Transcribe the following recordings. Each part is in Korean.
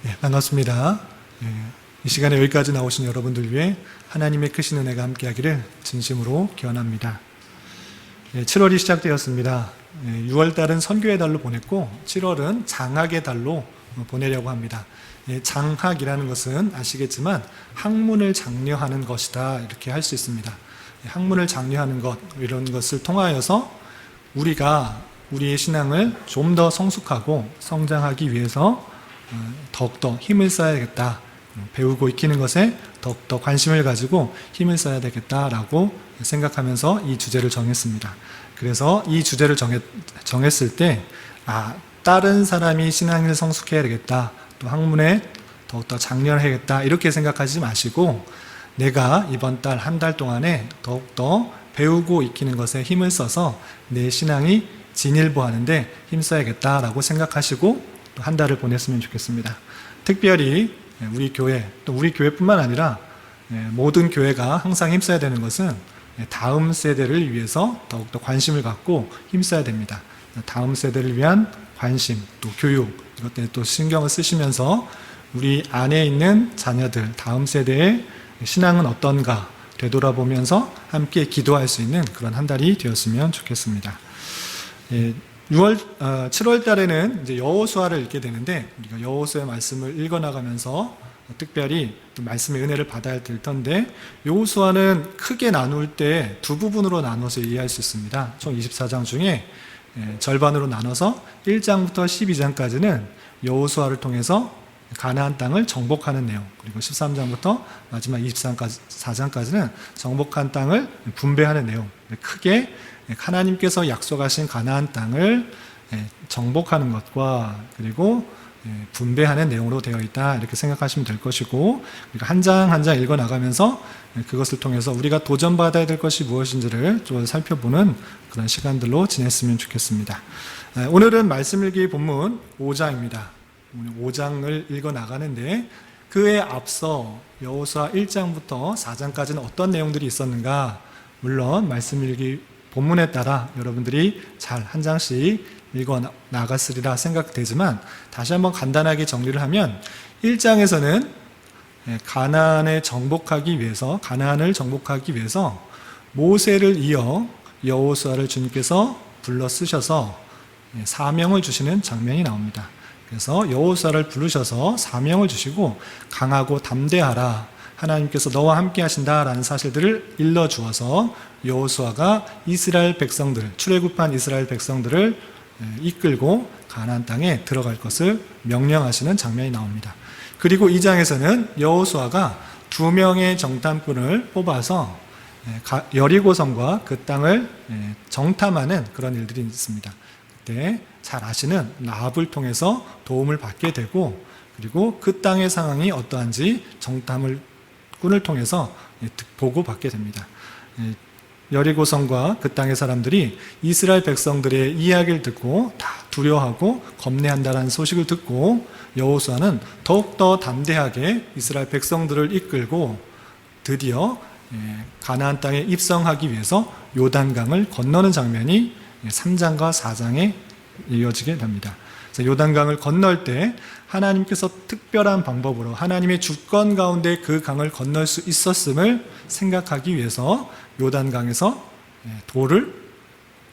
네, 반갑습니다. 이 시간에 여기까지 나오신 여러분들 위해 하나님의 크신 은혜가 함께하기를 진심으로 기원합니다. 7월이 시작되었습니다. 6월달은 선교의 달로 보냈고 7월은 장학의 달로 보내려고 합니다. 장학이라는 것은 아시겠지만 학문을 장려하는 것이다 이렇게 할 수 있습니다. 학문을 장려하는 것, 이런 것을 통하여서 우리가 우리의 신앙을 좀 더 성숙하고 성장하기 위해서 더욱더 힘을 써야겠다, 배우고 익히는 것에 더욱더 관심을 가지고 힘을 써야 되겠다라고 생각하면서 이 주제를 정했습니다. 그래서 이 주제를 정했을 때 다른 사람이 신앙을 성숙해야 되겠다, 또 학문에 더욱더 장려해야겠다 이렇게 생각하지 마시고 내가 이번 달 한 달 동안에 더욱더 배우고 익히는 것에 힘을 써서 내 신앙이 진일보하는데 힘써야겠다라고 생각하시고 또 한 달을 보냈으면 좋겠습니다. 특별히 우리 교회, 또 우리 교회뿐만 아니라 모든 교회가 항상 힘써야 되는 것은 다음 세대를 위해서 더욱더 관심을 갖고 힘써야 됩니다. 다음 세대를 위한 관심, 또 교육, 이것들에 또 신경을 쓰시면서 우리 안에 있는 자녀들, 다음 세대의 신앙은 어떤가 되돌아보면서 함께 기도할 수 있는 그런 한 달이 되었으면 좋겠습니다. 7월 달에는 이제 여호수아를 읽게 되는데, 우리가 여호수아의 말씀을 읽어나가면서 특별히 또 말씀의 은혜를 받아야 될 텐데, 여호수아는 크게 나눌 때 두 부분으로 나눠서 이해할 수 있습니다. 총 24장 중에 절반으로 나눠서 1장부터 12장까지는 여호수아를 통해서 가나안 땅을 정복하는 내용, 그리고 13장부터 마지막 24장까지는 정복한 땅을 분배하는 내용, 크게 하나님께서 약속하신 가나안 땅을 정복하는 것과 그리고 분배하는 내용으로 되어 있다 이렇게 생각하시면 될 것이고, 한 장 한 장 읽어나가면서 그것을 통해서 우리가 도전받아야 될 것이 무엇인지를 좀 살펴보는 그런 시간들로 지냈으면 좋겠습니다. 오늘은 말씀 읽기 본문 5장입니다. 5장을 읽어나가는데 그에 앞서 여호수아 1장부터 4장까지는 어떤 내용들이 있었는가, 물론 말씀 읽기 본문에 따라 여러분들이 잘 한 장씩 읽어 나갔으리라 생각되지만, 다시 한번 간단하게 정리를 하면 1장에서는 가나안을 정복하기 위해서 모세를 이어 여호수아를 주님께서 불러 쓰셔서 사명을 주시는 장면이 나옵니다. 그래서 여호수아를 부르셔서 사명을 주시고 강하고 담대하라, 하나님께서 너와 함께 하신다라는 사실들을 일러주어서 여호수아가 이스라엘 백성들, 출애굽한 이스라엘 백성들을 이끌고 가나안 땅에 들어갈 것을 명령하시는 장면이 나옵니다. 그리고 2장에서는 여호수아가 2명의 정탐꾼을 뽑아서 여리고성과 그 땅을 정탐하는 그런 일들이 있습니다. 그때 잘 아시는 라합을 통해서 도움을 받게 되고, 그리고 그 땅의 상황이 어떠한지 정탐꾼을 통해서 보고받게 됩니다. 여리고성과 그 땅의 사람들이 이스라엘 백성들의 이야기를 듣고 다 두려워하고 겁내한다는 소식을 듣고 여호수아는 더욱더 담대하게 이스라엘 백성들을 이끌고 드디어 가나안 땅에 입성하기 위해서 요단강을 건너는 장면이 3장과 4장에 이어지게 됩니다. 요단강을 건널 때 하나님께서 특별한 방법으로 하나님의 주권 가운데 그 강을 건널 수 있었음을 생각하기 위해서 요단강에서 돌을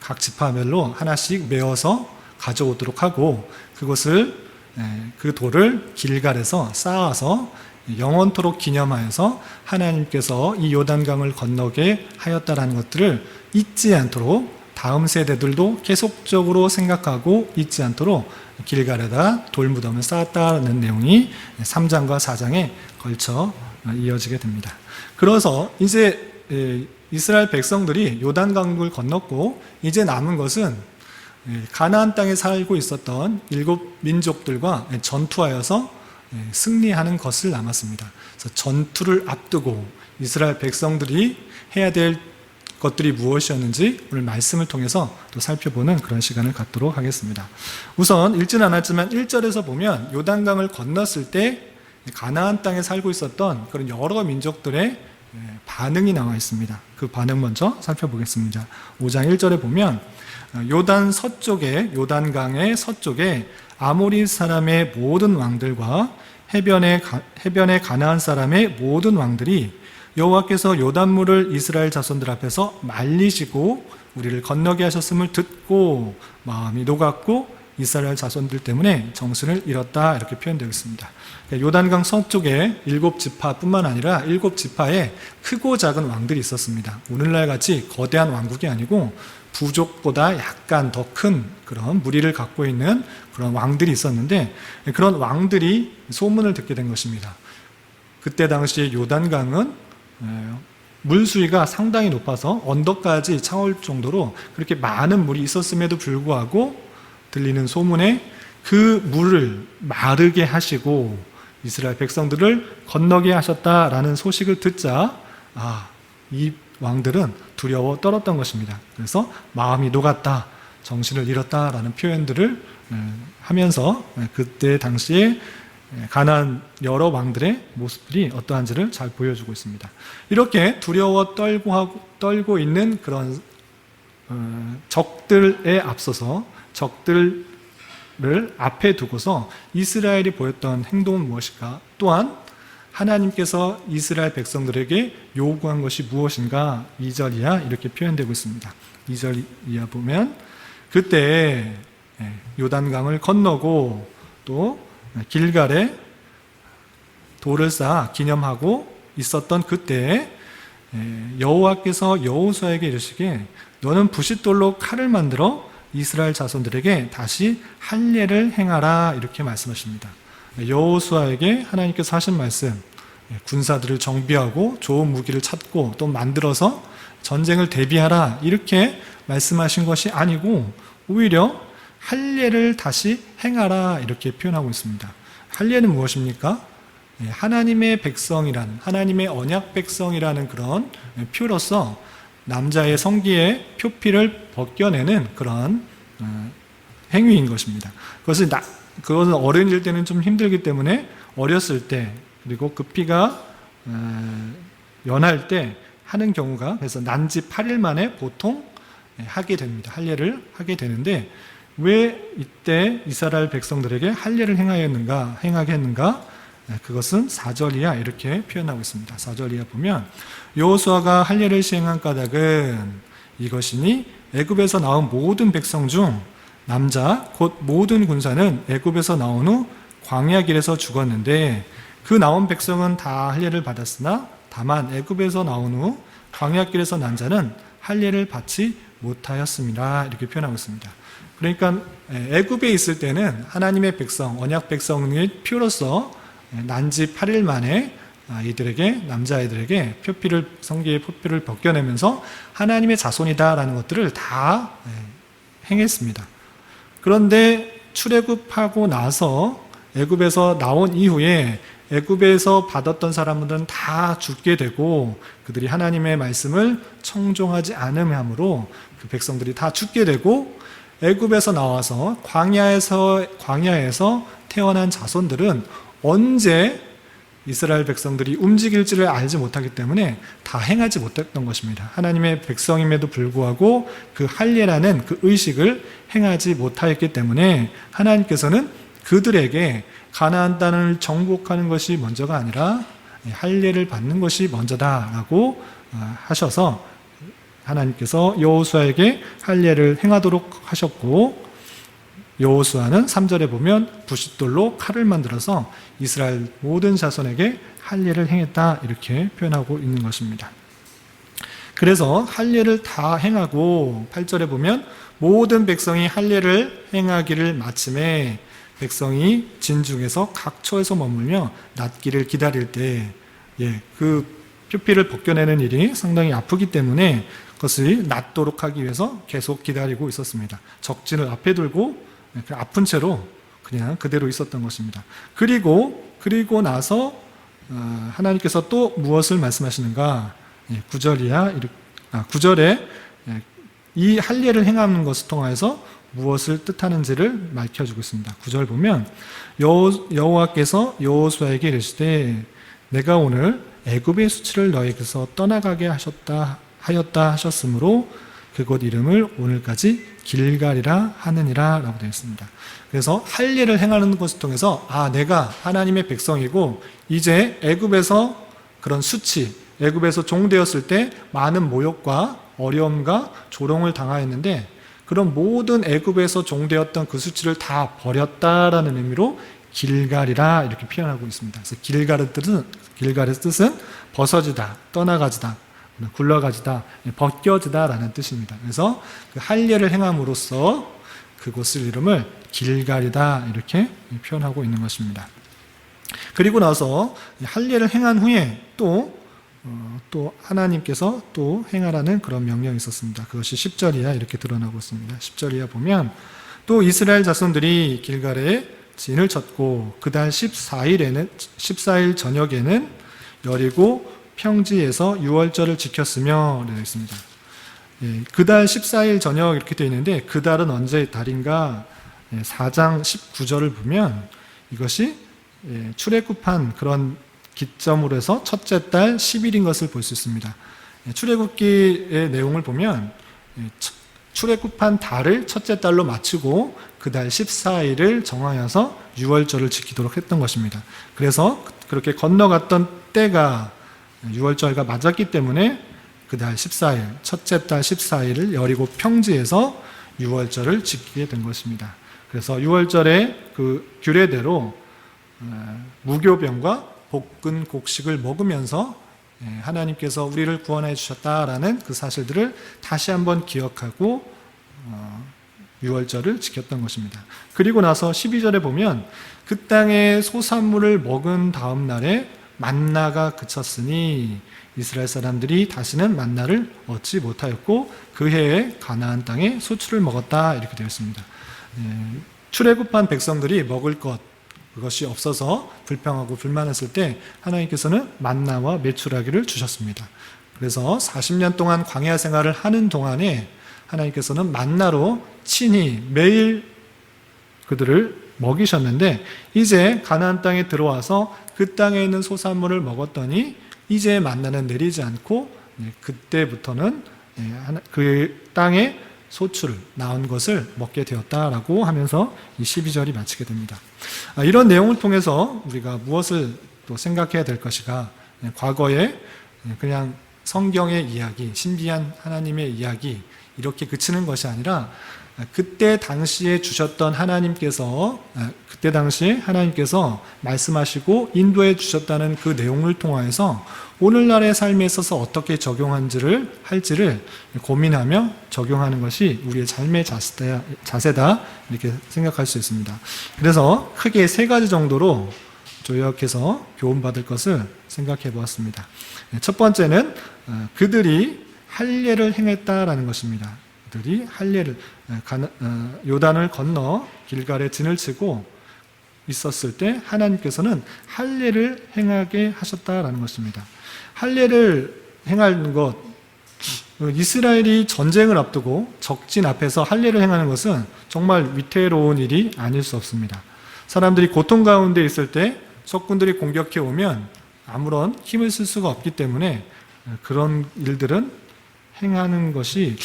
각 지파별로 하나씩 메어서 가져오도록 하고, 그 돌을 길갈에서 쌓아서 영원토록 기념하여서 하나님께서 이 요단강을 건너게 하였다라는 것들을 잊지 않도록, 다음 세대들도 계속적으로 생각하고 잊지 않도록 길갈에다 돌무덤을 쌓았다는 내용이 3장과 4장에 걸쳐 이어지게 됩니다. 그래서 이제 이스라엘 백성들이 요단강을 건넜고 이제 남은 것은 가나안 땅에 살고 있었던 7민족들과 전투하여서 승리하는 것을 남았습니다. 그래서 전투를 앞두고 이스라엘 백성들이 해야 될 것들이 무엇이었는지 오늘 말씀을 통해서 또 살펴보는 그런 시간을 갖도록 하겠습니다. 우선 읽지는 않았지만 1절에서 보면 요단강을 건넜을 때 가나안 땅에 살고 있었던 그런 여러 민족들의 반응이 나와 있습니다. 그 반응 먼저 살펴보겠습니다. 5장 1절에 보면 요단강의 서쪽에 아모리 사람의 모든 왕들과 해변의 가나안 사람의 모든 왕들이 여호와께서 요단물을 이스라엘 자손들 앞에서 말리시고 우리를 건너게 하셨음을 듣고 마음이 녹았고 이스라엘 자손들 때문에 정신을 잃었다, 이렇게 표현되어 있습니다. 요단강 서쪽에 7지파뿐만 아니라 7지파에 크고 작은 왕들이 있었습니다. 오늘날 같이 거대한 왕국이 아니고 부족보다 약간 더 큰 그런 무리를 갖고 있는 그런 왕들이 있었는데, 그런 왕들이 소문을 듣게 된 것입니다. 그때 당시에 요단강은 물수위가 상당히 높아서 언덕까지 차올 정도로 그렇게 많은 물이 있었음에도 불구하고 들리는 소문에 그 물을 마르게 하시고 이스라엘 백성들을 건너게 하셨다라는 소식을 듣자 이 왕들은 두려워 떨었던 것입니다. 그래서 마음이 녹았다, 정신을 잃었다라는 표현들을 하면서 그때 당시에 가나안 여러 왕들의 모습들이 어떠한지를 잘 보여주고 있습니다. 이렇게 두려워 떨고 있는 그런 적들에 앞서서 적들을 앞에 두고서 이스라엘이 보였던 행동은 무엇일까? 또한 하나님께서 이스라엘 백성들에게 요구한 것이 무엇인가? 2절 이하 이렇게 표현되고 있습니다. 2절 이하 보면 그때 요단강을 건너고 또 길갈에 돌을 쌓아 기념하고 있었던 그때 여호와께서 여호수아에게 이르시기에 너는 부싯돌로 칼을 만들어 이스라엘 자손들에게 다시 할례를 행하라, 이렇게 말씀하십니다. 여호수아에게 하나님께서 하신 말씀, 군사들을 정비하고 좋은 무기를 찾고 또 만들어서 전쟁을 대비하라, 이렇게 말씀하신 것이 아니고 오히려 할례를 다시 행하라, 이렇게 표현하고 있습니다. 할례는 무엇입니까? 하나님의 백성이라는, 하나님의 언약 백성이라는 그런 표로서 남자의 성기의 표피를 벗겨내는 그런 행위인 것입니다. 그것은 어른일 때는 좀 힘들기 때문에 어렸을 때, 그리고 그 피가 연할 때 하는 경우가, 그래서 난지 8일 만에 보통 하게 됩니다. 할례를 하게 되는데 왜 이때 이스라엘 백성들에게 할례를 행하게 했는가? 그것은 4절 이하 이렇게 표현하고 있습니다. 4절 이하 보면 여호수아가 할례를 시행한 까닭은 이것이니 애굽에서 나온 모든 백성 중 남자 곧 모든 군사는 애굽에서 나온 후 광야 길에서 죽었는데 그 나온 백성은 다 할례를 받았으나 다만 애굽에서 나온 후 광야 길에서 난 자는 할례를 받지 못하였습니다, 이렇게 표현하고 있습니다. 그러니까 애굽에 있을 때는 하나님의 백성, 언약 백성의 표로서 난지 8일 만에 이들에게, 남자아이들에게 성기의 표피를 벗겨내면서 하나님의 자손이다라는 것들을 다 행했습니다. 그런데 출애굽하고 나서 애굽에서 나온 이후에 애굽에서 받았던 사람들은 다 죽게 되고 그들이 하나님의 말씀을 청종하지 않음으로 그 백성들이 다 죽게 되고 애굽에서 나와서 광야에서 태어난 자손들은 언제 이스라엘 백성들이 움직일지를 알지 못하기 때문에 다 행하지 못했던 것입니다. 하나님의 백성임에도 불구하고 그 할례라는 그 의식을 행하지 못하였기 때문에 하나님께서는 그들에게 가나안 땅을 정복하는 것이 먼저가 아니라 할례를 받는 것이 먼저다라고 하셔서 하나님께서 여호수아에게 할례를 행하도록 하셨고, 여호수아는 3절에 보면 부싯돌로 칼을 만들어서 이스라엘 모든 자손에게 할례를 행했다, 이렇게 표현하고 있는 것입니다. 그래서 할례를 다 행하고 8절에 보면 모든 백성이 할례를 행하기를 마침에 백성이 진중에서 각처에서 머물며 낫기를 기다릴 때, 그 표피를 벗겨내는 일이 상당히 아프기 때문에 그것을 낫도록 하기 위해서 계속 기다리고 있었습니다. 적진을 앞에 두고 아픈 채로 그냥 그대로 있었던 것입니다. 그리고 나서 하나님께서 또 무엇을 말씀하시는가? 9절에 이 할례를 행하는 것을 통해서 무엇을 뜻하는지를 밝혀주고 있습니다. 9절 보면 여호와께서 여호수아에게 이르시되 내가 오늘 애굽의 수치를 너에게서 떠나가게 하였다 하셨으므로 그곳 이름을 오늘까지 길갈이라 하느니라 라고 되어 있습니다. 그래서 할 일을 행하는 것을 통해서 내가 하나님의 백성이고 이제 애굽에서 그런 수치, 애굽에서 종되었을 때 많은 모욕과 어려움과 조롱을 당하였는데 그런 모든 애굽에서 종되었던 그 수치를 다 버렸다라는 의미로 길갈이라 이렇게 표현하고 있습니다. 그래서 길갈의 뜻은 벗어지다, 떠나가지다, 굴러가지다, 벗겨지다라는 뜻입니다. 그래서 그 할 일을 행함으로써 그곳을 이름을 길갈이다 이렇게 표현하고 있는 것입니다. 그리고 나서 할 일을 행한 후에 또 하나님께서 또 행하라는 그런 명령이 있었습니다. 그것이 10절 이하 이렇게 드러나고 있습니다. 10절 이하 보면 또 이스라엘 자손들이 길갈에 진을 쳤고 그달 14일 저녁에는 여리고 평지에서 유월절을 지켰으며 되어 있습니다. 그달 14일 저녁 이렇게 되어 있는데 그 달은 언제 달인가 4장 19절을 보면 이것이 출애굽한 그런 기점으로 해서 첫째 달 10일인 것을 볼 수 있습니다. 출애굽기의 내용을 보면 출애굽한 달을 첫째 달로 맞추고 그 달 14일을 정하여서 유월절을 지키도록 했던 것입니다. 그래서 그렇게 건너갔던 때가 유월절과 맞았기 때문에 그 달 14일, 첫째 달 14일을 여리고 평지에서 유월절을 지키게 된 것입니다. 그래서 유월절의 그 규례대로 무교병과 볶은 곡식을 먹으면서 하나님께서 우리를 구원해 주셨다라는 그 사실들을 다시 한번 기억하고 유월절을 지켰던 것입니다. 그리고 나서 12절에 보면 그 땅의 소산물을 먹은 다음 날에 만나가 그쳤으니 이스라엘 사람들이 다시는 만나를 얻지 못하였고 그 해에 가나안 땅에 소출을 먹었다 이렇게 되어 있습니다. 출애굽한 백성들이 먹을 것 그것이 없어서 불평하고 불만했을 때 하나님께서는 만나와 메추라기를 주셨습니다. 그래서 40년 동안 광야 생활을 하는 동안에 하나님께서는 만나로 친히 매일 그들을 먹이셨는데 이제 가나안 땅에 들어와서 그 땅에 있는 소산물을 먹었더니 이제 만나는 내리지 않고 그때부터는 그 땅에 소출 나온 것을 먹게 되었다라고 하면서 이 12절이 마치게 됩니다. 이런 내용을 통해서 우리가 무엇을 또 생각해야 될 것인가? 과거에 그냥 성경의 이야기, 신비한 하나님의 이야기 이렇게 그치는 것이 아니라 그때 당시에 주셨던 그때 당시에 하나님께서 말씀하시고 인도해 주셨다는 그 내용을 통하여서 오늘날의 삶에 있어서 어떻게 할지를 고민하며 적용하는 것이 우리의 삶의 자세다 이렇게 생각할 수 있습니다. 그래서 크게 3가지 정도로 조역해서 교훈받을 것을 생각해 보았습니다. 첫 번째는 그들이 할례를 행했다라는 것입니다. 그들이 할례를 요단을 건너 길갈에 진을 치고 있었을 때 하나님께서는 할례를 행하게 하셨다라는 것입니다. 할례를 행하는 것, 이스라엘이 전쟁을 앞두고 적진 앞에서 할례를 행하는 것은 정말 위태로운 일이 아닐 수 없습니다. 사람들이 고통 가운데 있을 때 적군들이 공격해 오면 아무런 힘을 쓸 수가 없기 때문에 그런 일들은 행하는 것이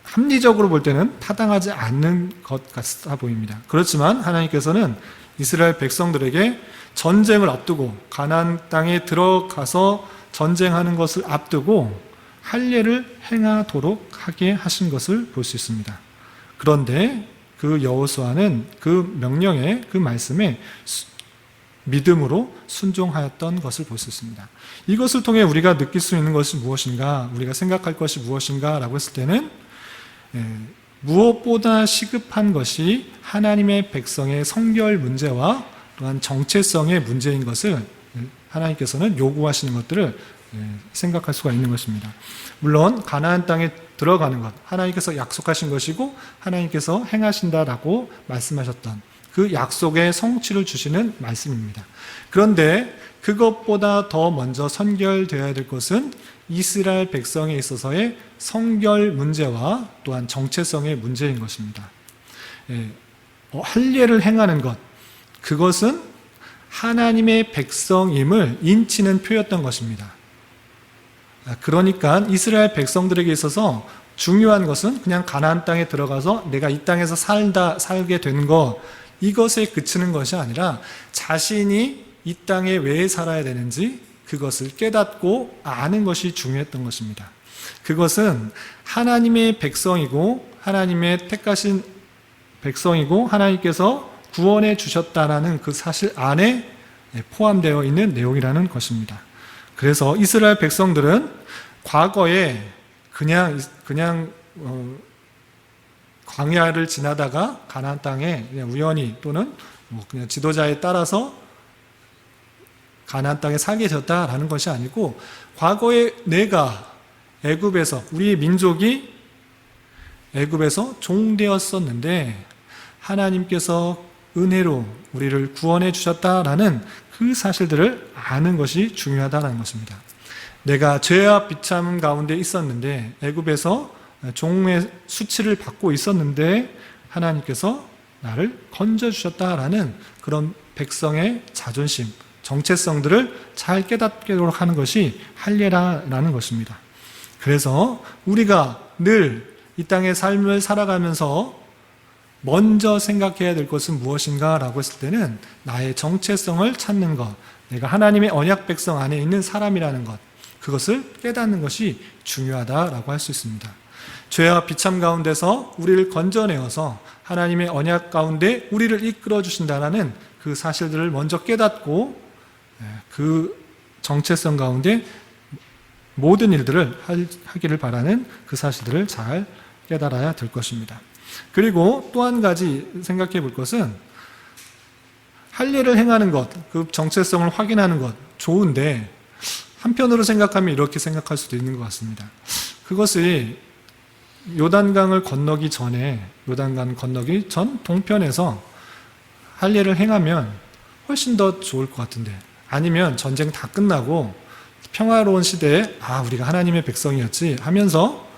합리적으로 볼 때는 타당하지 않는 것 같아 보입니다. 그렇지만 하나님께서는 이스라엘 백성들에게 전쟁을 앞두고 가나안 땅에 들어가서 전쟁하는 것을 앞두고 할례를 행하도록 하게 하신 것을 볼 수 있습니다. 그런데 그 여호수아는 그 명령에 그 말씀에 믿음으로 순종하였던 것을 볼 수 있습니다. 이것을 통해 우리가 느낄 수 있는 것이 무엇인가, 우리가 생각할 것이 무엇인가 라고 했을 때는 무엇보다 시급한 것이 하나님의 백성의 성결 문제와 또한 정체성의 문제인 것을 하나님께서는 요구하시는 것들을 생각할 수가 있는 것입니다. 물론 가나안 땅에 들어가는 것, 하나님께서 약속하신 것이고 하나님께서 행하신다라고 말씀하셨던 그 약속의 성취를 주시는 말씀입니다. 그런데 그것보다 더 먼저 선결되어야 될 것은 이스라엘 백성에 있어서의 성결 문제와 또한 정체성의 문제인 것입니다. 할례를 행하는 것, 그것은 하나님의 백성임을 인치는 표였던 것입니다. 그러니까 이스라엘 백성들에게 있어서 중요한 것은 그냥 가나안 땅에 들어가서 내가 이 땅에서 살게 된 것, 이것에 그치는 것이 아니라 자신이 이 땅에 왜 살아야 되는지 그것을 깨닫고 아는 것이 중요했던 것입니다. 그것은 하나님의 백성이고 하나님의 택하신 백성이고 하나님께서 구원해 주셨다라는 그 사실 안에 포함되어 있는 내용이라는 것입니다. 그래서 이스라엘 백성들은 과거에 그냥 광야를 지나다가 가나안 땅에 그냥 우연히 또는 그냥 지도자에 따라서 가나안 땅에 살게 되었다라는 것이 아니고, 과거에 내가 애굽에서, 우리의 민족이 애굽에서 종되었었는데 하나님께서 은혜로 우리를 구원해 주셨다라는 그 사실들을 아는 것이 중요하다는 것입니다. 내가 죄와 비참 가운데 있었는데, 애굽에서 종의 수치를 받고 있었는데 하나님께서 나를 건져주셨다라는 그런 백성의 자존심, 정체성들을 잘 깨닫도록 하는 것이 할례라는 것입니다. 그래서 우리가 늘 이 땅의 삶을 살아가면서 먼저 생각해야 될 것은 무엇인가 라고 했을 때는 나의 정체성을 찾는 것, 내가 하나님의 언약 백성 안에 있는 사람이라는 것, 그것을 깨닫는 것이 중요하다라고 할 수 있습니다. 죄와 비참 가운데서 우리를 건져내어서 하나님의 언약 가운데 우리를 이끌어 주신다는 그 사실들을 먼저 깨닫고 그 정체성 가운데 모든 일들을 하기를 바라는 그 사실들을 잘 깨달아야 될 것입니다. 그리고 또 한 가지 생각해 볼 것은, 할례를 행하는 것, 그 정체성을 확인하는 것 좋은데 한편으로 생각하면 이렇게 생각할 수도 있는 것 같습니다. 그것이 요단강을 건너기 전에, 요단강 건너기 전 동편에서 할례를 행하면 훨씬 더 좋을 것 같은데, 아니면 전쟁 다 끝나고 평화로운 시대에 우리가 하나님의 백성이었지 하면서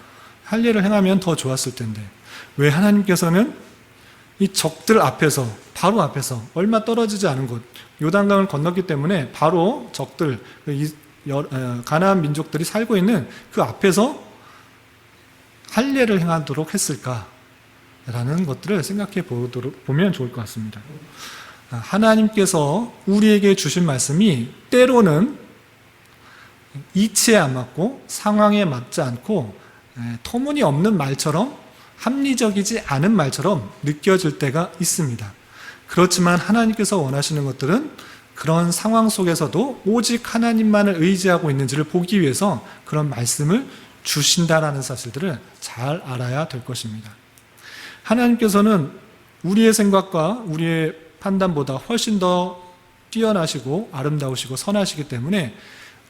할례를 행하면 더 좋았을 텐데, 왜 하나님께서는 이 적들 앞에서, 바로 앞에서, 얼마 떨어지지 않은 곳, 요단강을 건넜기 때문에 바로 적들, 가나안 민족들이 살고 있는 그 앞에서 할례를 행하도록 했을까라는 것들을 생각해 보면 좋을 것 같습니다. 하나님께서 우리에게 주신 말씀이 때로는 이치에 안 맞고 상황에 맞지 않고 터무니없는 말처럼, 합리적이지 않은 말처럼 느껴질 때가 있습니다. 그렇지만 하나님께서 원하시는 것들은 그런 상황 속에서도 오직 하나님만을 의지하고 있는지를 보기 위해서 그런 말씀을 주신다라는 사실들을 잘 알아야 될 것입니다. 하나님께서는 우리의 생각과 우리의 판단보다 훨씬 더 뛰어나시고 아름다우시고 선하시기 때문에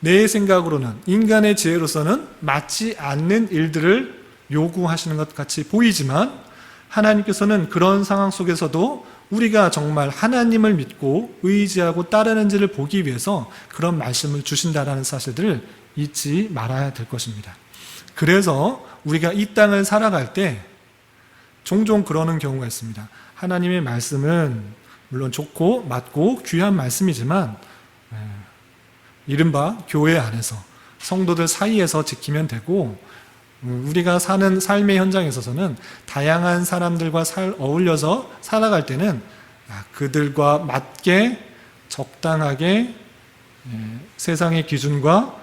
내 생각으로는, 인간의 지혜로서는 맞지 않는 일들을 요구하시는 것 같이 보이지만, 하나님께서는 그런 상황 속에서도 우리가 정말 하나님을 믿고 의지하고 따르는지를 보기 위해서 그런 말씀을 주신다라는 사실들을 잊지 말아야 될 것입니다. 그래서 우리가 이 땅을 살아갈 때 종종 그러는 경우가 있습니다. 하나님의 말씀은 물론 좋고 맞고 귀한 말씀이지만 이른바 교회 안에서, 성도들 사이에서 지키면 되고, 우리가 사는 삶의 현장에 있어서는 다양한 사람들과 어울려서 살아갈 때는 그들과 맞게 적당하게 세상의 기준과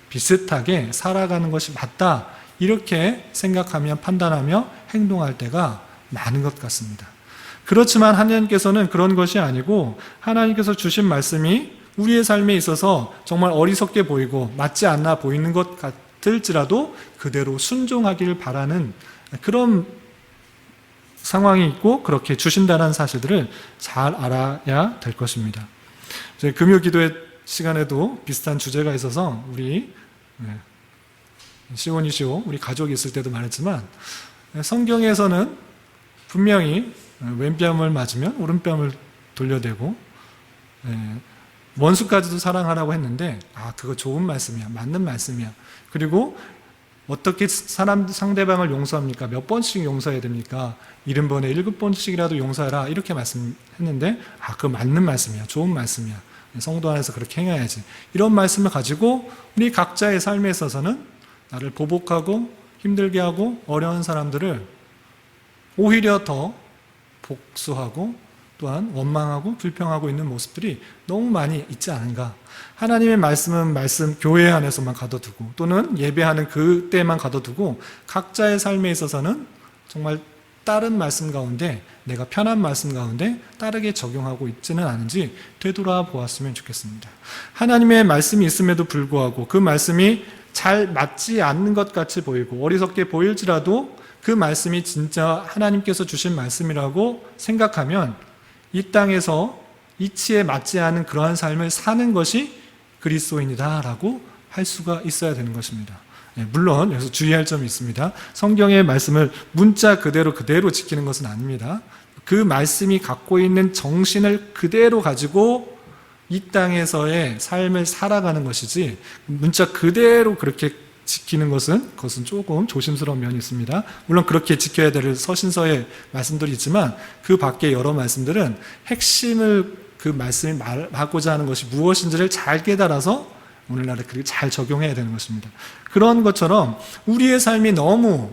비슷하게 살아가는 것이 맞다, 이렇게 생각하며 판단하며 행동할 때가 많은 것 같습니다. 그렇지만 하나님께서는 그런 것이 아니고, 하나님께서 주신 말씀이 우리의 삶에 있어서 정말 어리석게 보이고 맞지 않나 보이는 것 같을지라도 그대로 순종하기를 바라는 그런 상황이 있고, 그렇게 주신다는 사실들을 잘 알아야 될 것입니다. 저희 금요 기도회 시간에도 비슷한 주제가 있어서 우리 시온이시오, 우리 가족이 있을 때도 말했지만, 성경에서는 분명히 왼뺨을 맞으면 오른뺨을 돌려대고 원수까지도 사랑하라고 했는데, 그거 좋은 말씀이야, 맞는 말씀이야. 그리고 어떻게 상대방을 용서합니까? 몇 번씩 용서해야 됩니까? 70번에 7번씩이라도 용서해라, 이렇게 말씀했는데, 그거 맞는 말씀이야, 좋은 말씀이야, 성도 안에서 그렇게 행해야지, 이런 말씀을 가지고 우리 각자의 삶에 있어서는 나를 보복하고 힘들게 하고 어려운 사람들을 오히려 더 복수하고 또한 원망하고 불평하고 있는 모습들이 너무 많이 있지 않은가. 하나님의 말씀은 교회 안에서만 가둬두고 또는 예배하는 그때만 가둬두고 각자의 삶에 있어서는 정말 다른 말씀 가운데, 내가 편한 말씀 가운데 따르게 적용하고 있지는 않은지 되돌아보았으면 좋겠습니다. 하나님의 말씀이 있음에도 불구하고 그 말씀이 잘 맞지 않는 것 같이 보이고 어리석게 보일지라도 그 말씀이 진짜 하나님께서 주신 말씀이라고 생각하면 이 땅에서 이치에 맞지 않은 그러한 삶을 사는 것이 그리스도인이다라고 할 수가 있어야 되는 것입니다. 물론 여기서 주의할 점이 있습니다. 성경의 말씀을 문자 그대로 지키는 것은 아닙니다. 그 말씀이 갖고 있는 정신을 그대로 가지고 이 땅에서의 삶을 살아가는 것이지 문자 그대로 그렇게 지키는 그것은 조금 조심스러운 면이 있습니다. 물론 그렇게 지켜야 될 서신서의 말씀들이 있지만 그 밖에 여러 말씀들은 핵심을 그 말씀이 말하고자 하는 것이 무엇인지를 잘 깨달아서 오늘날에 그렇게 잘 적용해야 되는 것입니다. 그런 것처럼 우리의 삶이 너무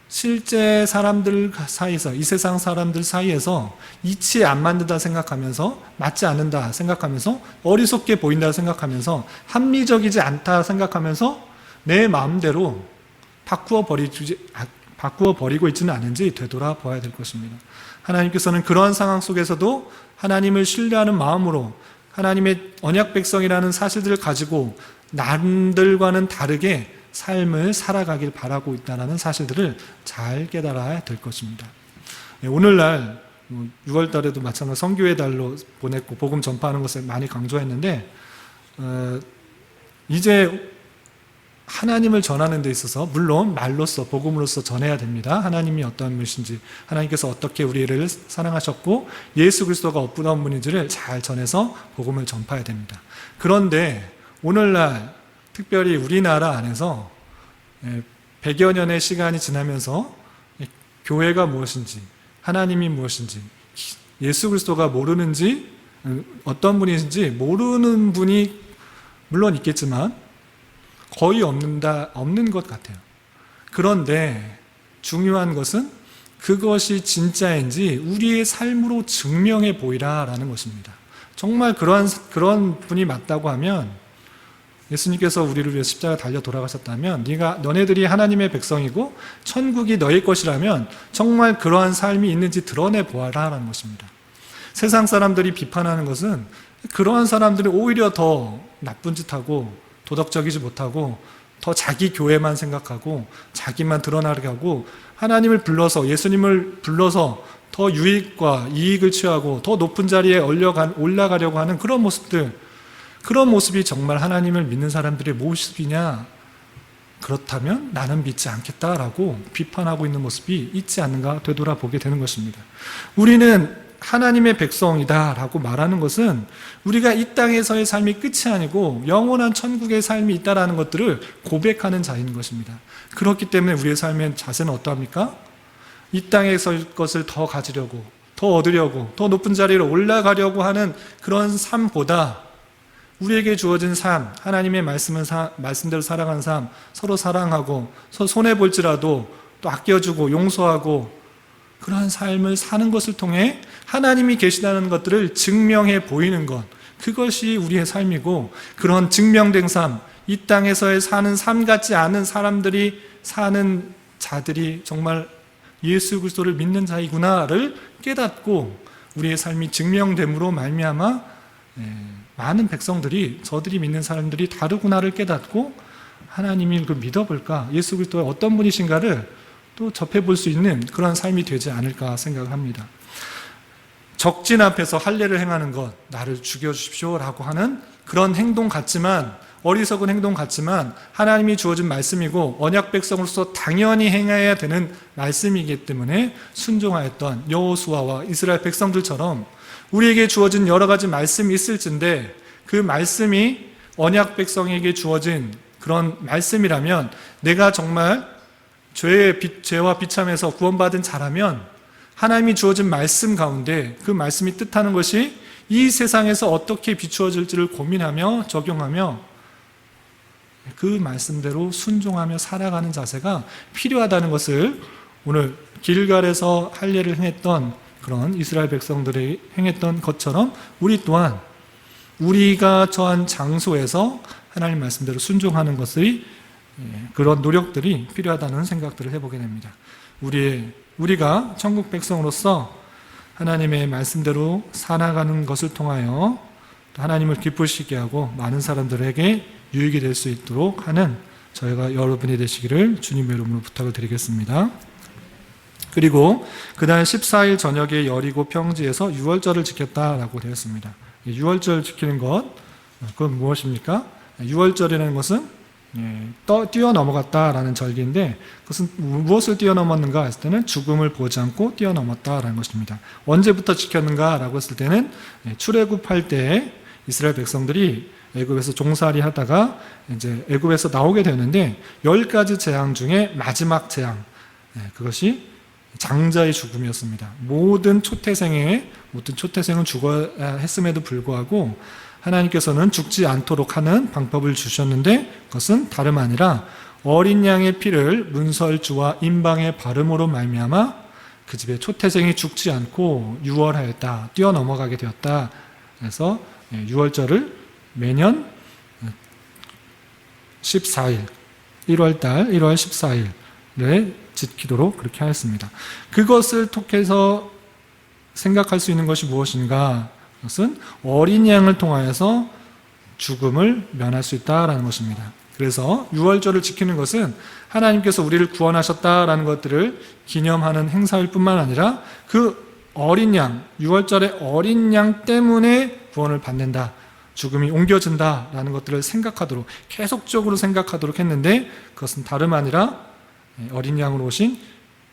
실제 사람들 사이에서, 이 세상 사람들 사이에서 이치에 안 맞는다 생각하면서, 맞지 않는다 생각하면서, 어리석게 보인다 생각하면서, 합리적이지 않다 생각하면서 내 마음대로 바꾸어 버리고 있지는 않은지 되돌아봐야 될 것입니다. 하나님께서는 그러한 상황 속에서도 하나님을 신뢰하는 마음으로 하나님의 언약 백성이라는 사실들을 가지고 남들과는 다르게 삶을 살아가길 바라고 있다는 사실들을 잘 깨달아야 될 것입니다. 오늘날 6월 달에도 마찬가지로 선교의 달로 보냈고 복음 전파하는 것을 많이 강조했는데 이제 하나님을 전하는 데 있어서 물론 말로써 복음으로써 전해야 됩니다. 하나님이 어떤 분이신지, 하나님께서 어떻게 우리를 사랑하셨고 예수 그리스도가 어떤 분인지를 잘 전해서 복음을 전파해야 됩니다. 그런데 오늘날 특별히 우리나라 안에서 100여 년의 시간이 지나면서 교회가 무엇인지, 하나님이 무엇인지, 예수 그리스도가 모르는지, 어떤 분이신지 모르는 분이 물론 있겠지만 거의 없는 것 같아요. 그런데 중요한 것은 그것이 진짜인지 우리의 삶으로 증명해 보이라라는 것입니다. 정말 그런 분이 맞다고 하면, 예수님께서 우리를 위해 십자가 달려 돌아가셨다면 너네들이 하나님의 백성이고 천국이 너희 것이라면 정말 그러한 삶이 있는지 드러내 보아라라는 것입니다. 세상 사람들이 비판하는 것은 그러한 사람들이 오히려 더 나쁜 짓하고 도덕적이지 못하고 더 자기 교회만 생각하고 자기만 드러나게 하고 하나님을 불러서, 예수님을 불러서 더 유익과 이익을 취하고 더 높은 자리에 올라가려고 하는 그런 모습이 정말 하나님을 믿는 사람들의 모습이냐? 그렇다면 나는 믿지 않겠다라고 비판하고 있는 모습이 있지 않는가 되돌아보게 되는 것입니다. 우리는 하나님의 백성이다라고 말하는 것은 우리가 이 땅에서의 삶이 끝이 아니고 영원한 천국의 삶이 있다라는 것들을 고백하는 자인 것입니다. 그렇기 때문에 우리의 삶의 자세는 어떠합니까? 이 땅에서의 것을 더 가지려고, 더 얻으려고, 더 높은 자리로 올라가려고 하는 그런 삶보다 우리에게 주어진 삶, 하나님의 말씀대로 살아가는 삶, 서로 사랑하고 서로 손해볼지라도 또 아껴주고 용서하고 그러한 삶을 사는 것을 통해 하나님이 계시다는 것들을 증명해 보이는 것, 그것이 우리의 삶이고, 그런 증명된 삶, 이 땅에서의 사는 삶 같지 않은 사람들이 사는 자들이 정말 예수 그리스도를 믿는 자이구나를 깨닫고 우리의 삶이 증명됨으로 말미암아 많은 백성들이, 저들이 믿는 사람들이 다르구나를 깨닫고 하나님을 믿어볼까, 예수 그리스도가 어떤 분이신가를 또 접해볼 수 있는 그런 삶이 되지 않을까 생각을 합니다. 적진 앞에서 할례를 행하는 것, 나를 죽여주십시오 라고 하는 그런 행동 같지만, 어리석은 행동 같지만 하나님이 주어진 말씀이고 언약 백성으로서 당연히 행해야 되는 말씀이기 때문에 순종하였던 여호수아와 이스라엘 백성들처럼 우리에게 주어진 여러 가지 말씀이 있을진데, 그 말씀이 언약 백성에게 주어진 그런 말씀이라면, 내가 정말 죄와 비참에서 구원받은 자라면 하나님이 주어진 말씀 가운데 그 말씀이 뜻하는 것이 이 세상에서 어떻게 비추어질지를 고민하며 적용하며 그 말씀대로 순종하며 살아가는 자세가 필요하다는 것을 오늘 길갈에서 할례를 행했던 그런 이스라엘 백성들이 행했던 것처럼 우리 또한 우리가 처한 장소에서 하나님 말씀대로 순종하는 것이 그런 노력들이 필요하다는 생각들을 해보게 됩니다. 우리가 천국 백성으로서 하나님의 말씀대로 살아가는 것을 통하여 하나님을 기쁘시게 하고 많은 사람들에게 유익이 될 수 있도록 하는 저희가 여러분이 되시기를 주님의 이름으로 부탁을 드리겠습니다. 그리고 그날 14일 저녁에 여리고 평지에서 유월절을 지켰다라고 되었습니다. 유월절 지키는 것, 그건 무엇입니까? 유월절이라는 것은 뛰어넘어갔다라는 절기인데 그것은 무엇을 뛰어넘었는가 했을 때는 죽음을 보지 않고 뛰어넘었다라는 것입니다. 언제부터 지켰는가라고 했을 때는 출애굽할 때 이스라엘 백성들이 애굽에서 종살이 하다가 이제 애굽에서 나오게 되는데 10가지 재앙 중에 마지막 재앙, 그것이 장자의 죽음이었습니다. 모든 초태생은 죽어야 했음에도 불구하고 하나님께서는 죽지 않도록 하는 방법을 주셨는데 그것은 다름 아니라 어린 양의 피를 문설주와 임방의 바름으로 말미암아 그 집의 초태생이 죽지 않고 유월하였다, 뛰어넘어가게 되었다. 그래서 유월절을 매년 14일, 1월달 1월 14일에 지키도록 그렇게 하였습니다. 그것을 통해서 생각할 수 있는 것이 무엇인가? 그것은 어린 양을 통하여서 죽음을 면할 수 있다라는 것입니다. 그래서 유월절을 지키는 것은 하나님께서 우리를 구원하셨다라는 것들을 기념하는 행사일 뿐만 아니라 그 어린 양, 유월절의 어린 양 때문에 구원을 받는다, 죽음이 옮겨진다라는 것들을 생각하도록, 계속적으로 생각하도록 했는데 그것은 다름 아니라 어린 양으로 오신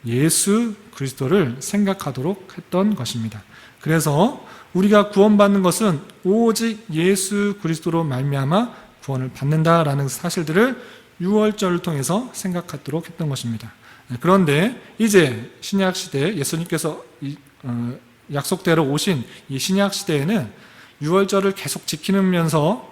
예수 그리스도를 생각하도록 했던 것입니다. 그래서 우리가 구원받는 것은 오직 예수 그리스도로 말미암아 구원을 받는다라는 사실들을 유월절을 통해서 생각하도록 했던 것입니다. 그런데 이제 신약 시대에 예수님께서 약속대로 오신 이 신약 시대에는 유월절을 계속 지키면서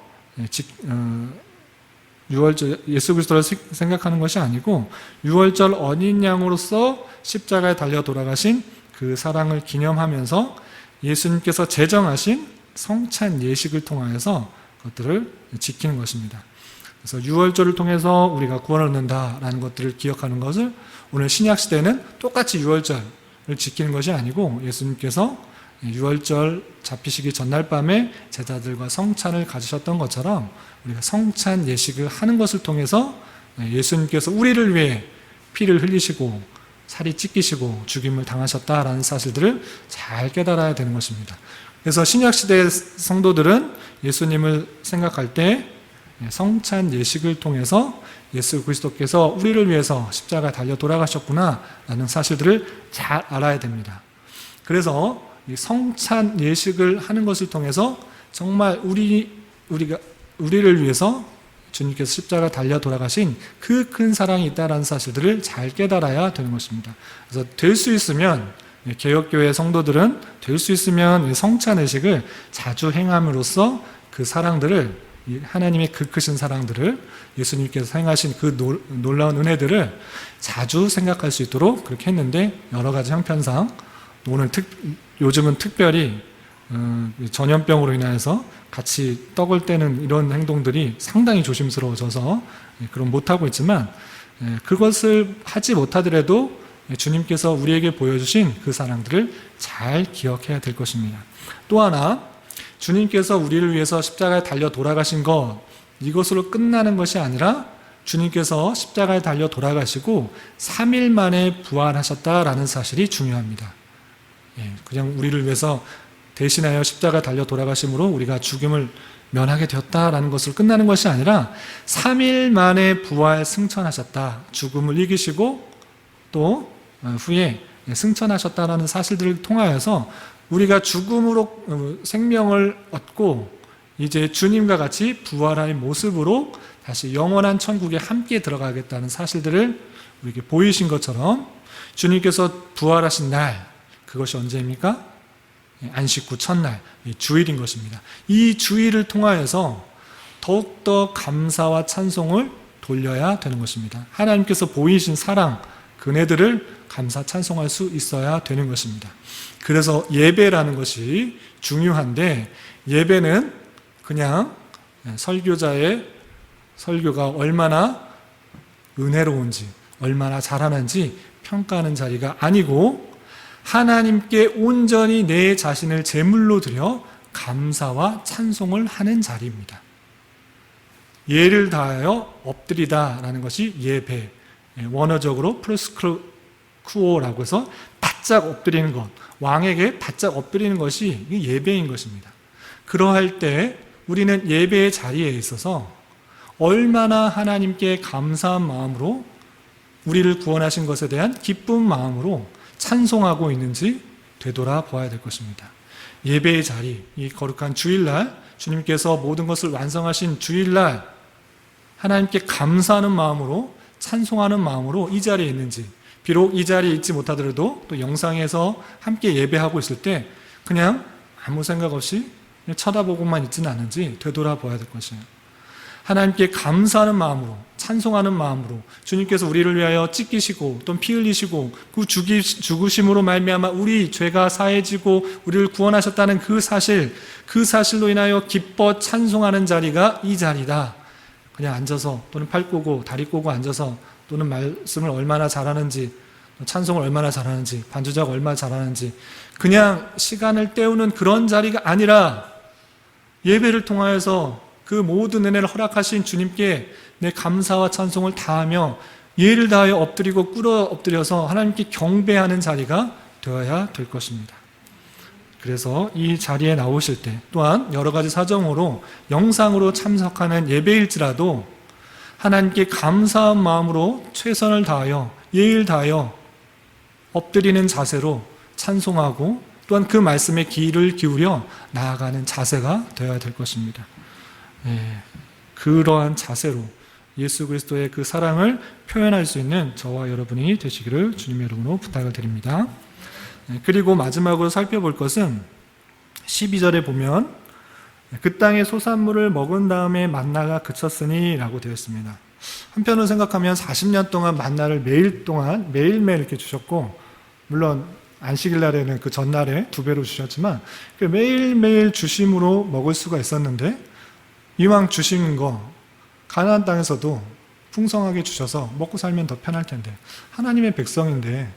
유월절 예수 그리스도를 생각하는 것이 아니고 유월절 어린 양으로서 십자가에 달려 돌아가신 그 사랑을 기념하면서 예수님께서 제정하신 성찬 예식을 통하여서 그것들을 지키는 것입니다. 그래서 유월절을 통해서 우리가 구원을 얻는다라는 것들을 기억하는 것을 오늘 신약 시대는 똑같이 유월절을 지키는 것이 아니고 예수님께서 유월절 잡히시기 전날 밤에 제자들과 성찬을 가지셨던 것처럼 우리가 성찬 예식을 하는 것을 통해서 예수님께서 우리를 위해 피를 흘리시고 살이 찢기시고 죽임을 당하셨다라는 사실들을 잘 깨달아야 되는 것입니다. 그래서 신약시대의 성도들은 예수님을 생각할 때 성찬 예식을 통해서 예수 그리스도께서 우리를 위해서 십자가에 달려 돌아가셨구나 라는 사실들을 잘 알아야 됩니다. 그래서 이 성찬 예식을 하는 것을 통해서 정말 우리를 위해서 주님께서 십자가 달려 돌아가신 그 큰 사랑이 있다는 사실들을 잘 깨달아야 되는 것입니다. 그래서 될 수 있으면 개혁교회 성도들은 될 수 있으면 성찬 예식을 자주 행함으로써 그 사랑들을, 하나님의 그 크신 사랑들을, 예수님께서 행하신 그 놀라운 은혜들을 자주 생각할 수 있도록 그렇게 했는데 여러 가지 형편상 요즘은 특별히 전염병으로 인해서 같이 떡을 떼는 이런 행동들이 상당히 조심스러워져서 그런 못하고 있지만 그것을 하지 못하더라도 주님께서 우리에게 보여주신 그 사랑들을 잘 기억해야 될 것입니다. 또 하나, 주님께서 우리를 위해서 십자가에 달려 돌아가신 것, 이것으로 끝나는 것이 아니라 주님께서 십자가에 달려 돌아가시고 3일 만에 부활하셨다라는 사실이 중요합니다. 그냥 우리를 위해서 대신하여 십자가 달려 돌아가심으로 우리가 죽음을 면하게 되었다라는 것으로 끝나는 것이 아니라 3일 만에 부활 승천하셨다, 죽음을 이기시고 또 후에 승천하셨다라는 사실들을 통하여서 우리가 죽음으로 생명을 얻고 이제 주님과 같이 부활할 모습으로 다시 영원한 천국에 함께 들어가겠다는 사실들을 우리에게 보이신 것처럼 주님께서 부활하신 날, 그것이 언제입니까? 안식 후 첫날, 주일인 것입니다. 이 주일을 통하여서 더욱더 감사와 찬송을 돌려야 되는 것입니다. 하나님께서 보이신 사랑, 그네들을 감사 찬송할 수 있어야 되는 것입니다. 그래서 예배라는 것이 중요한데, 예배는 그냥 설교자의 설교가 얼마나 은혜로운지, 얼마나 잘하는지 평가하는 자리가 아니고, 하나님께 온전히 내 자신을 제물로 드려 감사와 찬송을 하는 자리입니다. 예를 다하여 엎드리다라는 것이 예배, 원어적으로 프로스크루오라고 해서 바짝 엎드리는 것, 왕에게 바짝 엎드리는 것이 예배인 것입니다. 그러할 때 우리는 예배의 자리에 있어서 얼마나 하나님께 감사한 마음으로, 우리를 구원하신 것에 대한 기쁜 마음으로 찬송하고 있는지 되돌아보아야 될 것입니다. 예배의 자리, 이 거룩한 주일날, 주님께서 모든 것을 완성하신 주일날 하나님께 감사하는 마음으로, 찬송하는 마음으로 이 자리에 있는지, 비록 이 자리에 있지 못하더라도 또 영상에서 함께 예배하고 있을 때 그냥 아무 생각 없이 그냥 쳐다보고만 있지는 않은지 되돌아봐야 될 것이에요. 하나님께 감사하는 마음으로, 찬송하는 마음으로, 주님께서 우리를 위하여 찢기시고 또 피 흘리시고 그 죽으심으로 말미암아 우리 죄가 사해지고 우리를 구원하셨다는 그 사실로 인하여 기뻐 찬송하는 자리가 이 자리다. 그냥 앉아서, 또는 팔 꼬고 다리 꼬고 앉아서, 또는 말씀을 얼마나 잘하는지, 찬송을 얼마나 잘하는지, 반주자가 얼마나 잘하는지 그냥 시간을 때우는 그런 자리가 아니라, 예배를 통하여서 그 모든 은혜를 허락하신 주님께 내 감사와 찬송을 다하며 예를 다하여 엎드리고 꿇어 엎드려서 하나님께 경배하는 자리가 되어야 될 것입니다. 그래서 이 자리에 나오실 때, 또한 여러 가지 사정으로 영상으로 참석하는 예배일지라도 하나님께 감사한 마음으로 최선을 다하여, 예의를 다하여 엎드리는 자세로 찬송하고, 또한 그 말씀에 귀를 기울여 나아가는 자세가 되어야 될 것입니다. 그러한 자세로 예수 그리스도의 그 사랑을 표현할 수 있는 저와 여러분이 되시기를 주님의 이름으로 부탁을 드립니다. 그리고 마지막으로 살펴볼 것은 12절에 보면 그 땅의 소산물을 먹은 다음에 만나가 그쳤으니 라고 되어 있습니다. 한편으로 생각하면 40년 동안 만나를 매일매일 이렇게 주셨고, 물론 안식일 날에는 그 전날에 2배로 주셨지만 매일매일 주심으로 먹을 수가 있었는데, 이왕 주신 거 가나안 땅에서도 풍성하게 주셔서 먹고 살면 더 편할 텐데, 하나님의 백성인데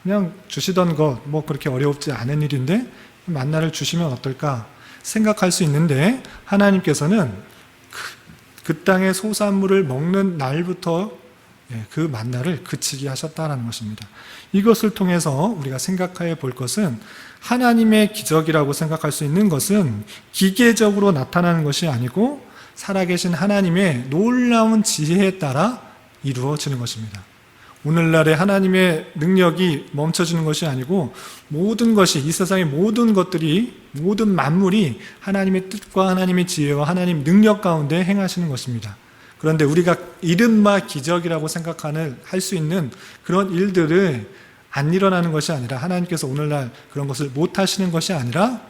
그냥 주시던 것 뭐 그렇게 어렵지 않은 일인데 만나를 주시면 어떨까 생각할 수 있는데, 하나님께서는 그 땅의 소산물을 먹는 날부터 그 만나를 그치게 하셨다는 것입니다. 이것을 통해서 우리가 생각해 볼 것은, 하나님의 기적이라고 생각할 수 있는 것은 기계적으로 나타나는 것이 아니고 살아계신 하나님의 놀라운 지혜에 따라 이루어지는 것입니다. 오늘날의 하나님의 능력이 멈춰지는 것이 아니고, 모든 것이, 이 세상의 모든 것들이, 모든 만물이 하나님의 뜻과 하나님의 지혜와 하나님 능력 가운데 행하시는 것입니다. 그런데 우리가 이른바 기적이라고 할 수 있는 그런 일들을 안 일어나는 것이 아니라, 하나님께서 오늘날 그런 것을 못 하시는 것이 아니라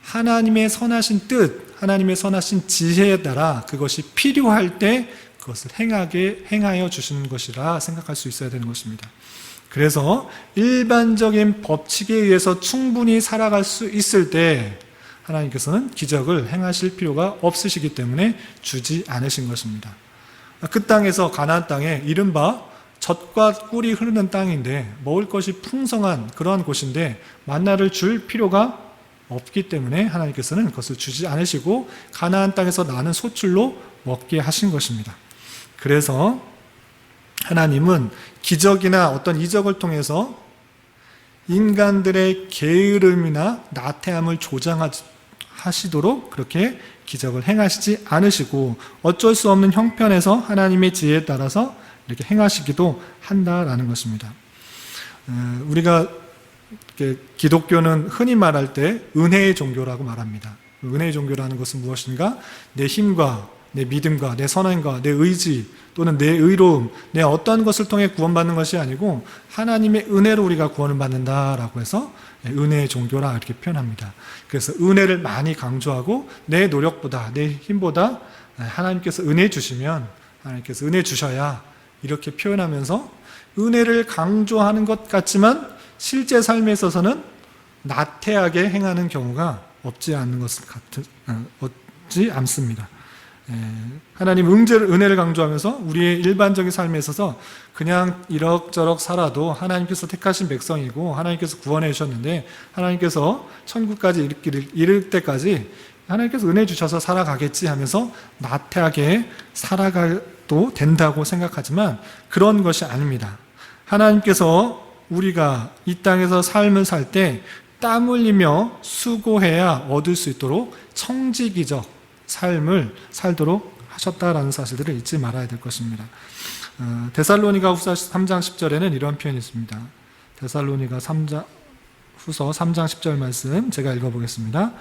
하나님의 선하신 뜻, 하나님의 선하신 지혜에 따라 그것이 필요할 때 그것을 행하여 주시는 것이라 생각할 수 있어야 되는 것입니다. 그래서 일반적인 법칙에 의해서 충분히 살아갈 수 있을 때 하나님께서는 기적을 행하실 필요가 없으시기 때문에 주지 않으신 것입니다. 그 땅에서, 가나안 땅에 이른바 젖과 꿀이 흐르는 땅인데, 먹을 것이 풍성한 그러한 곳인데 만나를 줄 필요가 없기 때문에 하나님께서는 그것을 주지 않으시고 가나안 땅에서 나는 소출로 먹게 하신 것입니다. 그래서 하나님은 기적이나 어떤 이적을 통해서 인간들의 게으름이나 나태함을 조장하시도록 그렇게 기적을 행하시지 않으시고, 어쩔 수 없는 형편에서 하나님의 지혜에 따라서 이렇게 행하시기도 한다라는 것입니다. 우리가 기독교는 흔히 말할 때 은혜의 종교라고 말합니다. 은혜의 종교라는 것은 무엇인가? 내 힘과 내 믿음과 내 선행과 내 의지 또는 내 의로움, 내 어떠한 것을 통해 구원받는 것이 아니고 하나님의 은혜로 우리가 구원을 받는다라고 해서 은혜의 종교라 이렇게 표현합니다. 그래서 은혜를 많이 강조하고 내 노력보다 내 힘보다 하나님께서 은혜 주시면 하나님께서 은혜 주셔야 이렇게 표현하면서 은혜를 강조하는 것 같지만 실제 삶에 있어서는 나태하게 행하는 경우가 없지 않습니다. 하나님 은혜를 강조하면서 우리의 일반적인 삶에 있어서 그냥 이럭저럭 살아도 하나님께서 택하신 백성이고 하나님께서 구원해 주셨는데 하나님께서 천국까지 이를 때까지 하나님께서 은혜 주셔서 살아가겠지 하면서 나태하게 살아가도 된다고 생각하지만 그런 것이 아닙니다. 하나님께서 우리가 이 땅에서 삶을 살 때 땀 흘리며 수고해야 얻을 수 있도록 청지기적 삶을 살도록 하셨다라는 사실들을 잊지 말아야 될 것입니다. 데살로니가 후서 3장 10절에는 이런 표현이 있습니다. 데살로니가 후서 3장 10절 말씀 제가 읽어보겠습니다.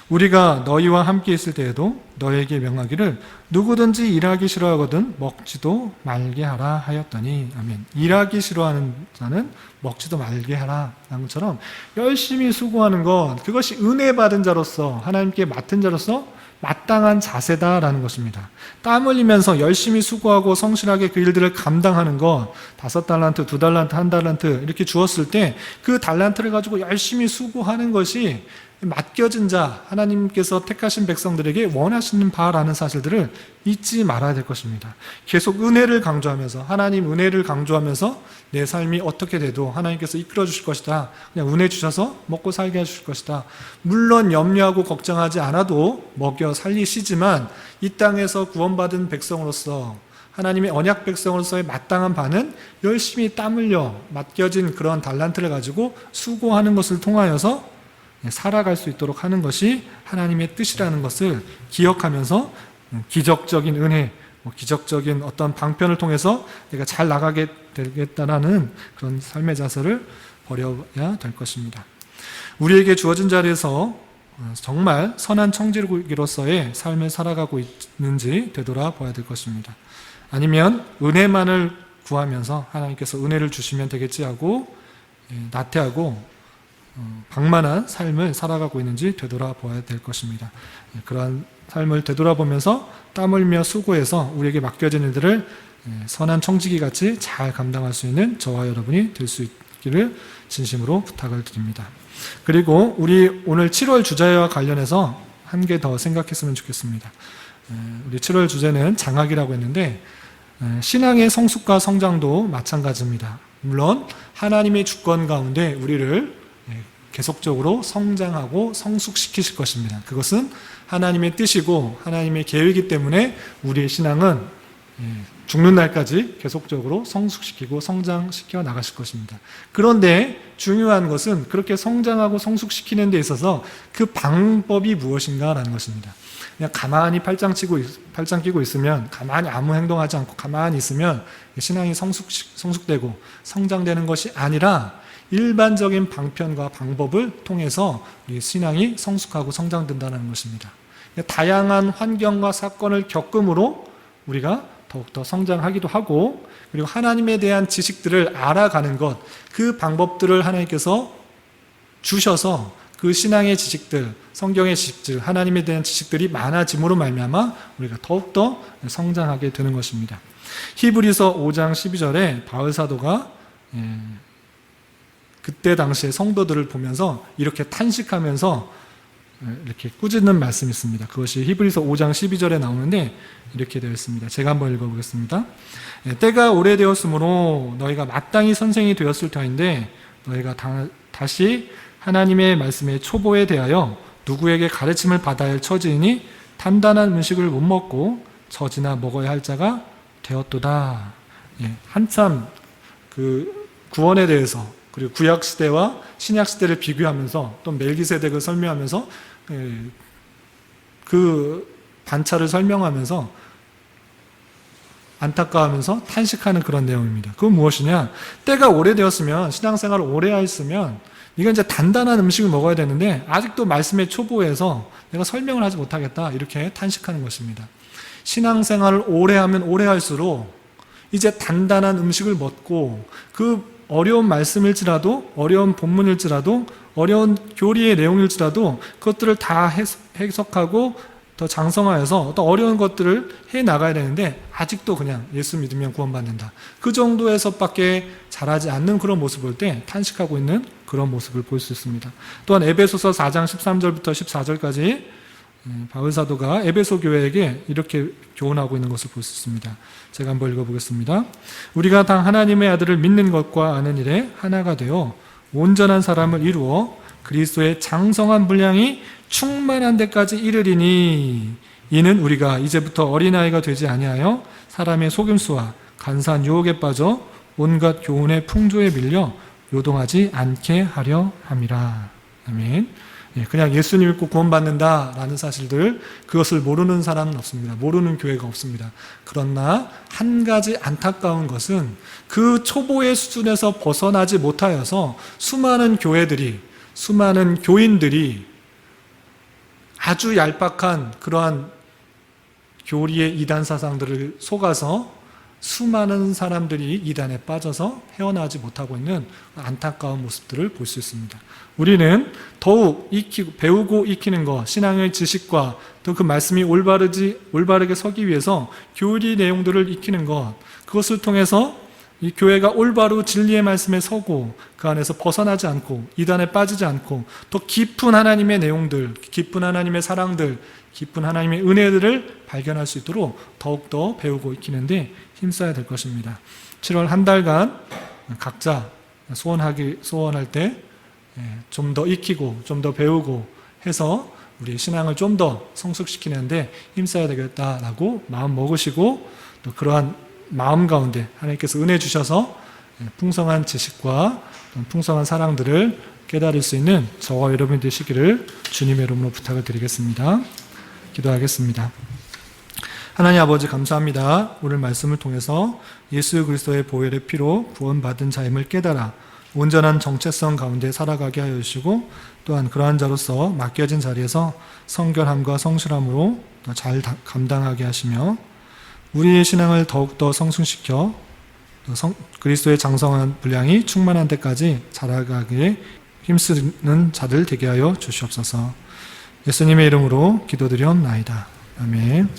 우리가 너희와 함께 있을 때에도 너에게 명하기를 누구든지 일하기 싫어하거든 먹지도 말게 하라 하였더니 아멘. 일하기 싫어하는 자는 먹지도 말게 하라 라는 것처럼 열심히 수고하는 것, 그것이 은혜 받은 자로서 하나님께 맡은 자로서 마땅한 자세다라는 것입니다. 땀 흘리면서 열심히 수고하고 성실하게 그 일들을 감당하는 것, 5달란트, 2달란트, 1달란트 이렇게 주었을 때 그 달란트를 가지고 열심히 수고하는 것이 맡겨진 자, 하나님께서 택하신 백성들에게 원하시는 바라는 사실들을 잊지 말아야 될 것입니다. 계속 은혜를 강조하면서 하나님 은혜를 강조하면서 내 삶이 어떻게 돼도 하나님께서 이끌어 주실 것이다. 그냥 은혜 주셔서 먹고 살게 해주실 것이다. 물론 염려하고 걱정하지 않아도 먹여 살리시지만 이 땅에서 구원받은 백성으로서 하나님의 언약 백성으로서의 마땅한 바는 열심히 땀 흘려 맡겨진 그런 달란트를 가지고 수고하는 것을 통하여서 살아갈 수 있도록 하는 것이 하나님의 뜻이라는 것을 기억하면서 기적적인 은혜, 기적적인 어떤 방편을 통해서 내가 잘 나가게 되겠다라는 그런 삶의 자세를 버려야 될 것입니다. 우리에게 주어진 자리에서 정말 선한 청지기로서의 삶을 살아가고 있는지 되돌아봐야 될 것입니다. 아니면 은혜만을 구하면서 하나님께서 은혜를 주시면 되겠지 하고 나태하고 방만한 삶을 살아가고 있는지 되돌아봐야 될 것입니다. 그러한 삶을 되돌아보면서 땀 흘리며 수고해서 우리에게 맡겨진 일들을 선한 청지기같이 잘 감당할 수 있는 저와 여러분이 될 수 있기를 진심으로 부탁을 드립니다. 그리고 우리 오늘 7월 주제와 관련해서 한 개 더 생각했으면 좋겠습니다. 우리 7월 주제는 장학이라고 했는데 신앙의 성숙과 성장도 마찬가지입니다. 물론 하나님의 주권 가운데 우리를 계속적으로 성장하고 성숙시키실 것입니다. 그것은 하나님의 뜻이고 하나님의 계획이기 때문에 우리의 신앙은 죽는 날까지 계속적으로 성숙시키고 성장시켜 나가실 것입니다. 그런데 중요한 것은 그렇게 성장하고 성숙시키는 데 있어서 그 방법이 무엇인가라는 것입니다. 그냥 가만히 팔짱 끼고 있으면, 가만히 아무 행동하지 않고 가만히 있으면 신앙이 성숙되고 성장되는 것이 아니라 일반적인 방편과 방법을 통해서 우리 신앙이 성숙하고 성장된다는 것입니다. 다양한 환경과 사건을 겪음으로 우리가 더욱더 성장하기도 하고, 그리고 하나님에 대한 지식들을 알아가는 것, 그 방법들을 하나님께서 주셔서 그 신앙의 지식들, 성경의 지식들, 하나님에 대한 지식들이 많아짐으로 말미암아 우리가 더욱더 성장하게 되는 것입니다. 히브리서 5장 12절에 바울 사도가 그때 당시의 성도들을 보면서 이렇게 탄식하면서 이렇게 꾸짖는 말씀이 있습니다. 그것이 히브리서 5장 12절에 나오는데 이렇게 되어 있습니다. 제가 한번 읽어보겠습니다. 때가 오래되었으므로 너희가 마땅히 선생이 되었을 터인데 너희가 다시 하나님의 말씀의 초보에 대하여 누구에게 가르침을 받아야 할 처지이니 단단한 음식을 못 먹고 젖이나 먹어야 할 자가 되었도다. 한참 그 구원에 대해서 그리고 구약 시대와 신약 시대를 비교하면서 또 멜기세덱을 설명하면서 그 반차를 설명하면서 안타까워하면서 탄식하는 그런 내용입니다. 그건 무엇이냐? 때가 오래되었으면, 신앙생활을 오래 했으면 네가 이제 단단한 음식을 먹어야 되는데 아직도 말씀의 초보에서 내가 설명을 하지 못하겠다, 이렇게 탄식하는 것입니다. 신앙생활을 오래 하면 오래 할수록 이제 단단한 음식을 먹고 그 어려운 말씀일지라도, 어려운 본문일지라도 어려운 교리의 내용일지라도 그것들을 다 해석하고 더 장성하여서 어떤 어려운 것들을 해 나가야 되는데 아직도 그냥 예수 믿으면 구원받는다. 그 정도에서밖에 자라지 않는 그런 모습을 볼 때 탄식하고 있는 그런 모습을 볼 수 있습니다. 또한 에베소서 4장 13절부터 14절까지 바울 사도가 에베소 교회에게 이렇게 교훈하고 있는 것을 볼 수 있습니다. 제가 한번 읽어보겠습니다. 우리가 다 하나님의 아들을 믿는 것과 아는 일에 하나가 되어 온전한 사람을 이루어 그리스도의 장성한 분량이 충만한 데까지 이르리니 이는 우리가 이제부터 어린아이가 되지 아니하여 사람의 속임수와 간사한 유혹에 빠져 온갖 교훈의 풍조에 밀려 요동하지 않게 하려 함이라. 아멘. 그냥 예수님 믿고 구원받는다라는 사실들, 그것을 모르는 사람은 없습니다. 모르는 교회가 없습니다. 그러나 한 가지 안타까운 것은 그 초보의 수준에서 벗어나지 못하여서 수많은 교회들이, 수많은 교인들이 아주 얄팍한 그러한 교리의 이단 사상들을 속아서 수많은 사람들이 이단에 빠져서 헤어나지 못하고 있는 안타까운 모습들을 볼 수 있습니다. 우리는 더욱 배우고 익히는 것, 신앙의 지식과 또 그 말씀이 올바르게 서기 위해서 교리 내용들을 익히는 것, 그것을 통해서 이 교회가 올바로 진리의 말씀에 서고 그 안에서 벗어나지 않고 이단에 빠지지 않고 더 깊은 하나님의 내용들, 깊은 하나님의 사랑들, 깊은 하나님의 은혜들을 발견할 수 있도록 더욱더 배우고 익히는데 힘써야 될 것입니다. 7월 한 달간 각자 소원할 때 좀 더 익히고 좀 더 배우고 해서 우리 신앙을 좀 더 성숙시키는데 힘써야 되겠다라고 마음 먹으시고 또 그러한 마음 가운데 하나님께서 은혜 주셔서 풍성한 지식과 풍성한 사랑들을 깨달을 수 있는 저와 여러분이 되시기를 주님의 이름으로 부탁을 드리겠습니다. 기도하겠습니다. 하나님 아버지 감사합니다. 오늘 말씀을 통해서 예수 그리스도의 보혈의 피로 구원받은 자임을 깨달아 온전한 정체성 가운데 살아가게 하여 주시고 또한 그러한 자로서 맡겨진 자리에서 성결함과 성실함으로 잘 감당하게 하시며 우리의 신앙을 더욱더 성숙시켜 그리스도의 장성한 분량이 충만한 데까지 자라가기에 힘쓰는 자들 되게 하여 주시옵소서. 예수님의 이름으로 기도드리옵나이다. 아멘.